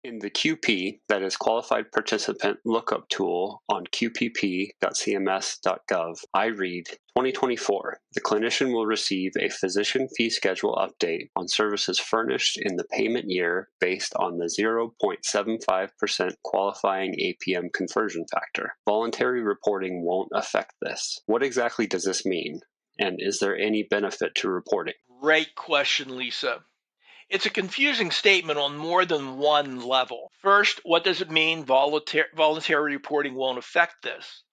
In the QP, that is Qualified Participant Lookup Tool on qpp.cms.gov, I read 2024. The clinician will receive a physician fee schedule update on services furnished in the payment year based on the 0.75% qualifying APM conversion factor. Voluntary reporting won't affect this. What exactly does this mean? And is there any benefit to reporting? Great question, Lisa. It's a confusing statement on more than one level. First, what does it mean voluntary reporting won't affect this?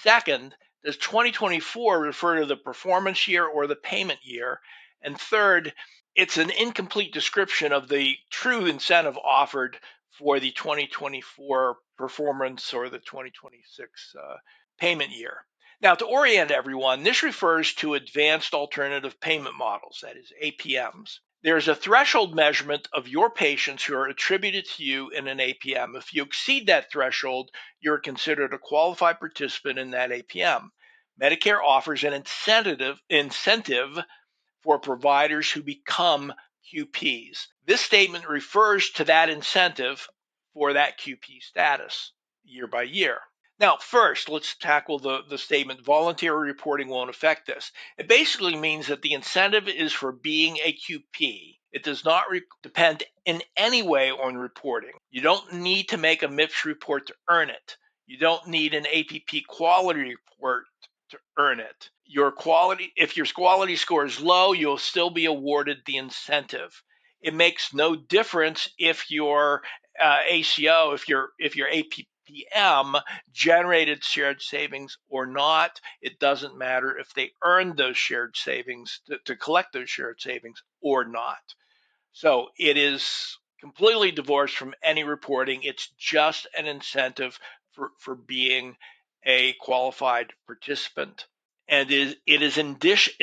Second, does 2024 refer to the performance year or the payment year? And third, it's an incomplete description of the true incentive offered for the 2024 performance or the 2026 payment year. Now, to orient everyone, this refers to advanced alternative payment models, that is APMs. There's a threshold measurement of your patients who are attributed to you in an APM. If you exceed that threshold, you're considered a qualified participant in that APM. Medicare offers an incentive for providers who become QPs. This statement refers to that incentive for that QP status year by year. Now, first, let's tackle the statement voluntary reporting won't affect this. It basically means that the incentive is for being a QP. It does not depend in any way on reporting. You don't need to make a MIPS report to earn it. You don't need an APP quality report to earn it. If your quality score is low, you'll still be awarded the incentive. It makes no difference if your ACO, if your APM generated shared savings or not. It doesn't matter if they earned those shared savings to collect those shared savings or not. So it is completely divorced from any reporting. It's just an incentive for being a qualified participant. And it is in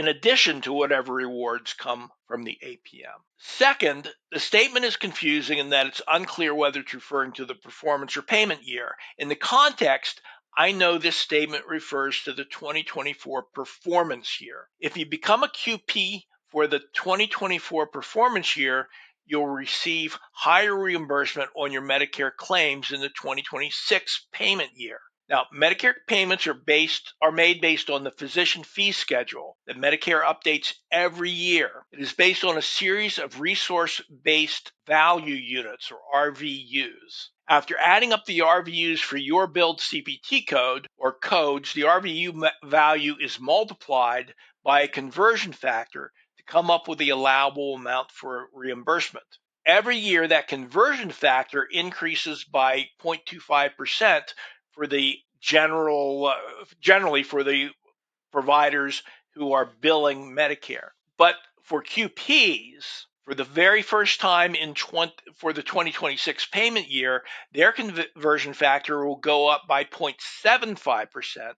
addition to whatever rewards come from the APM. Second, the statement is confusing in that it's unclear whether it's referring to the performance or payment year. In the context, I know this statement refers to the 2024 performance year. If you become a QP for the 2024 performance year, you'll receive higher reimbursement on your Medicare claims in the 2026 payment year. Now, Medicare payments are made based on the physician fee schedule that Medicare updates every year. It is based on a series of resource-based value units, or RVUs. After adding up the RVUs for your billed CPT code or codes, the RVU value is multiplied by a conversion factor to come up with the allowable amount for reimbursement. Every year, that conversion factor increases by 0.25% for the generally for the providers who are billing Medicare. But for QPs, for the very first time for the 2026 payment year, their conversion factor will go up by 0.75%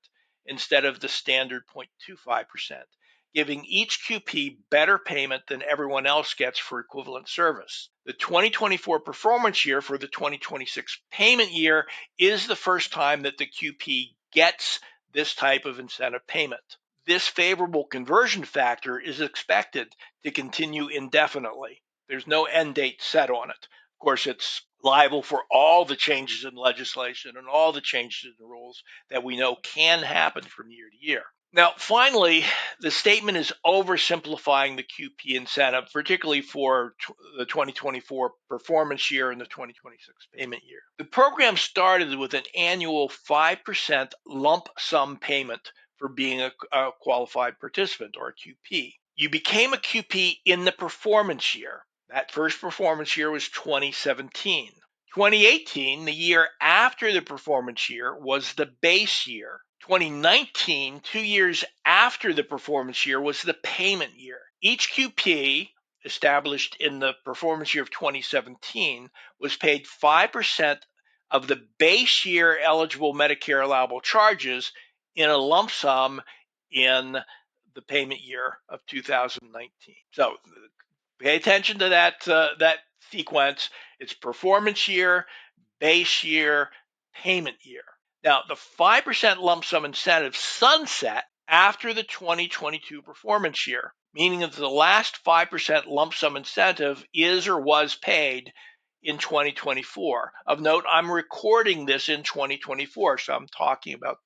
instead of the standard 0.25%, giving each QP better payment than everyone else gets for equivalent service. The 2024 performance year for the 2026 payment year is the first time that the QP gets this type of incentive payment. This favorable conversion factor is expected to continue indefinitely. There's no end date set on it. Of course, it's liable for all the changes in legislation and all the changes in the rules that we know can happen from year to year. Now, finally, the statement is oversimplifying the QP incentive, particularly for the 2024 performance year and the 2026 payment year. The program started with an annual 5% lump sum payment for being a qualified participant, or a QP. You became a QP in the performance year. That first performance year was 2017. 2018, the year after the performance year, was the base year. 2019, 2 years after the performance year, was the payment year. Each QP established in the performance year of 2017 was paid 5% of the base year eligible Medicare allowable charges in a lump sum in the payment year of 2019. So pay attention to that sequence. It's performance year, base year, payment year. Now, the 5% lump sum incentive sunset after the 2022 performance year, meaning that the last 5% lump sum incentive is or was paid in 2024. Of note, I'm recording this in 2024, so I'm talking about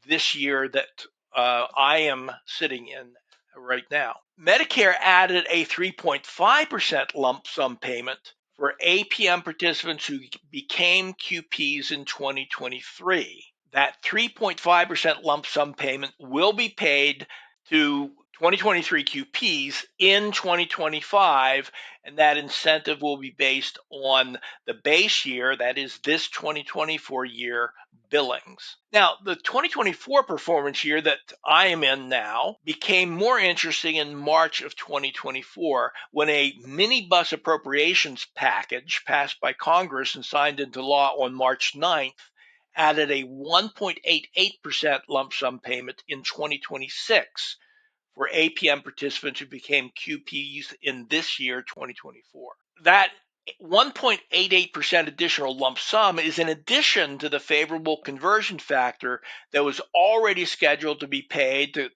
this year that I am sitting in right now. Medicare added a 3.5% lump sum payment for APM participants who became QPs in 2023. That 3.5% lump sum payment will be paid to 2023 QPs in 2025, and that incentive will be based on the base year, that is this 2024 year, billings. Now, the 2024 performance year that I am in now became more interesting in March of 2024 when a minibus appropriations package passed by Congress and signed into law on March 9th added a 1.88% lump sum payment in 2026 for APM participants who became QPs in this year, 2024. That 1.88% additional lump sum is in addition to the favorable conversion factor that was already scheduled to be paid to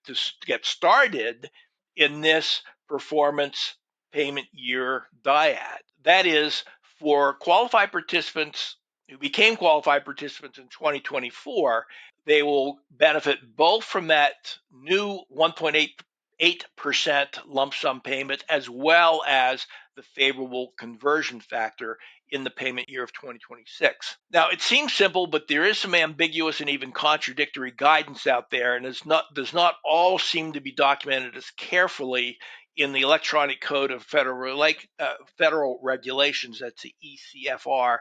get started in this performance payment year dyad. That is, for qualified participants who became qualified participants in 2024, they will benefit both from that new 1.88% lump sum payment as well as the favorable conversion factor in the payment year of 2026. Now, it seems simple, but there is some ambiguous and even contradictory guidance out there, and does not all seem to be documented as carefully in the Electronic Code of Federal Regulations, that's the ECFR,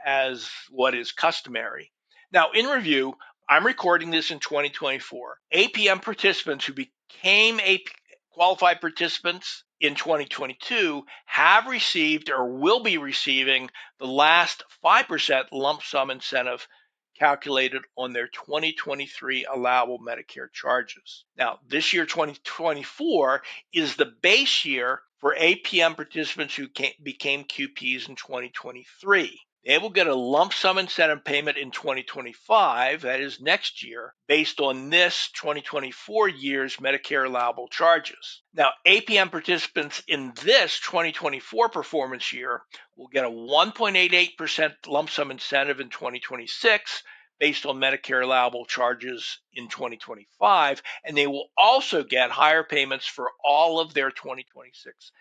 as what is customary. Now, in review, I'm recording this in 2024. APM participants who became qualified participants in 2022 have received or will be receiving the last 5% lump sum incentive calculated on their 2023 allowable Medicare charges. Now, this year, 2024, is the base year for APM participants who became QPs in 2023. They will get a lump sum incentive payment in 2025, that is next year, based on this 2024 year's Medicare allowable charges. Now, APM participants in this 2024 performance year will get a 1.88% lump sum incentive in 2026 based on Medicare allowable charges in 2025, and they will also get higher payments for all of their 2026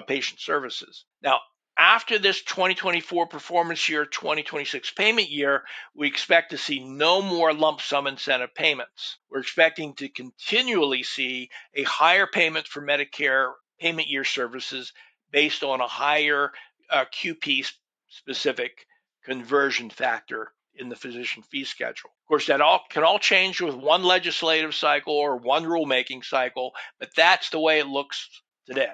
patient services. Now, after this 2024 performance year, 2026 payment year, we expect to see no more lump sum incentive payments. We're expecting to continually see a higher payment for Medicare payment year services based on a higher QP specific conversion factor in the physician fee schedule. Of course, that can all change with one legislative cycle or one rulemaking cycle, but that's the way it looks today.